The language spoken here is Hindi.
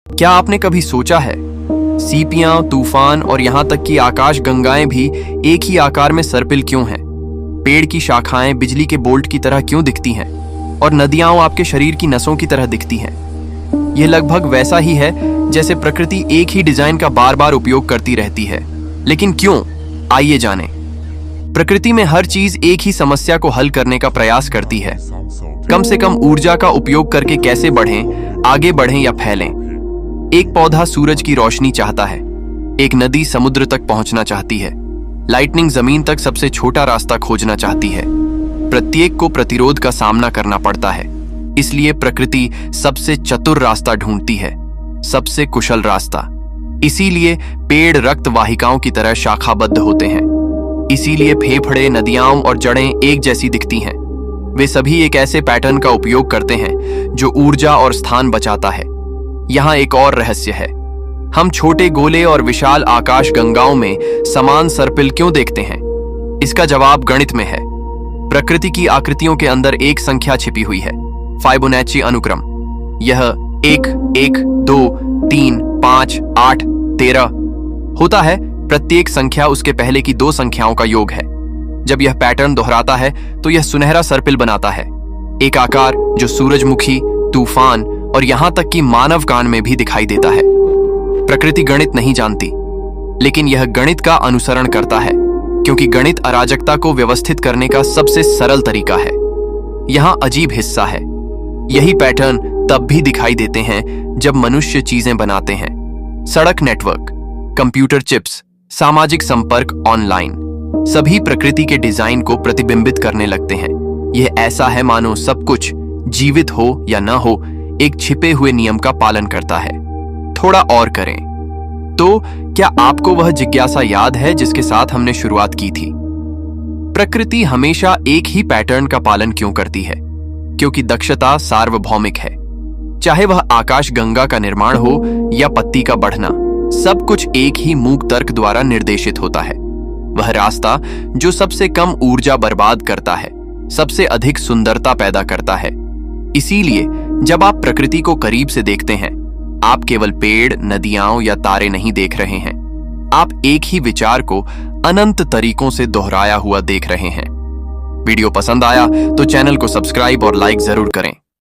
क्या आपने कभी सोचा है, सीपियां, तूफान और यहां तक कि आकाश गंगाएं भी एक ही आकार में सर्पिल क्यों हैं? पेड़ की शाखाएं बिजली के बोल्ट की तरह क्यों दिखती हैं और नदियां आपके शरीर की नसों की तरह दिखती हैं? यह लगभग वैसा ही है जैसे प्रकृति एक ही डिजाइन का बार बार उपयोग करती रहती है। लेकिन क्यों? आइए जानें। प्रकृति में हर चीज एक ही समस्या को हल करने का प्रयास करती है। कम से कम ऊर्जा का उपयोग करके कैसे बढ़ें, आगे बढ़ें या फैलें। एक पौधा सूरज की रोशनी चाहता है, एक नदी समुद्र तक पहुंचना चाहती है, लाइटनिंग जमीन तक सबसे छोटा रास्ता खोजना चाहती है। प्रत्येक को प्रतिरोध का सामना करना पड़ता है। इसलिए प्रकृति सबसे चतुर रास्ता ढूंढती है, सबसे कुशल रास्ता। इसीलिए पेड़ रक्त वाहिकाओं की तरह शाखाबद्ध होते हैं। इसीलिए फेफड़े, नदियां और जड़ें एक जैसी दिखती हैं। वे सभी एक ऐसे पैटर्न का उपयोग करते हैं जो ऊर्जा और स्थान बचाता है। यहाँ एक और रहस्य है। हम छोटे गोले और विशाल आकाश गंगाओं में समान सर्पिल क्यों देखते हैं? इसका जवाब गणित में है। प्रकृति की आकृतियों के अंदर एक संख्या छिपी हुई है, फाइबोनैची अनुक्रम। यह 1, 1, 2, 3, 5, 8, 13 होता है। प्रत्येक संख्या उसके पहले की दो संख्याओं का योग है। जब यह पैटर्न दोहराता है तो यह सुनहरा सर्पिल बनाता है, एक आकार जो सूरजमुखी, तूफान और यहां तक कि मानव कान में भी दिखाई देता है। प्रकृति गणित नहीं जानती, लेकिन यह गणित का अनुसरण करता है, क्योंकि गणित अराजकता को व्यवस्थित करने का सबसे सरल तरीका है। यहां अजीब हिस्सा है, यही पैटर्न तब भी दिखाई देते हैं जब मनुष्य चीजें बनाते हैं। सड़क नेटवर्क, कंप्यूटर चिप्स, सामाजिक संपर्क, ऑनलाइन, सभी प्रकृति के डिजाइन को प्रतिबिंबित करने लगते हैं। यह ऐसा है मानो सब कुछ, जीवित हो या न हो, एक छिपे हुए नियम का पालन करता है। थोड़ा और करें तो क्या आपको वह जिज्ञासा याद है जिसके साथ हमने शुरुआत की थी? प्रकृति हमेशा एक ही पैटर्न का पालन क्यों करती है? क्योंकि दक्षता सार्वभौमिक है। चाहे वह आकाश गंगा का निर्माण हो या पत्ती का बढ़ना, सब कुछ एक ही मूक तर्क द्वारा निर्देशित होता है। वह रास्ता जो सबसे कम ऊर्जा बर्बाद करता है, सबसे अधिक सुंदरता पैदा करता है। इसीलिए जब आप प्रकृति को करीब से देखते हैं, आप केवल पेड़, नदियां या तारे नहीं देख रहे हैं, आप एक ही विचार को अनंत तरीकों से दोहराया हुआ देख रहे हैं। वीडियो पसंद आया तो चैनल को सब्सक्राइब और लाइक जरूर करें।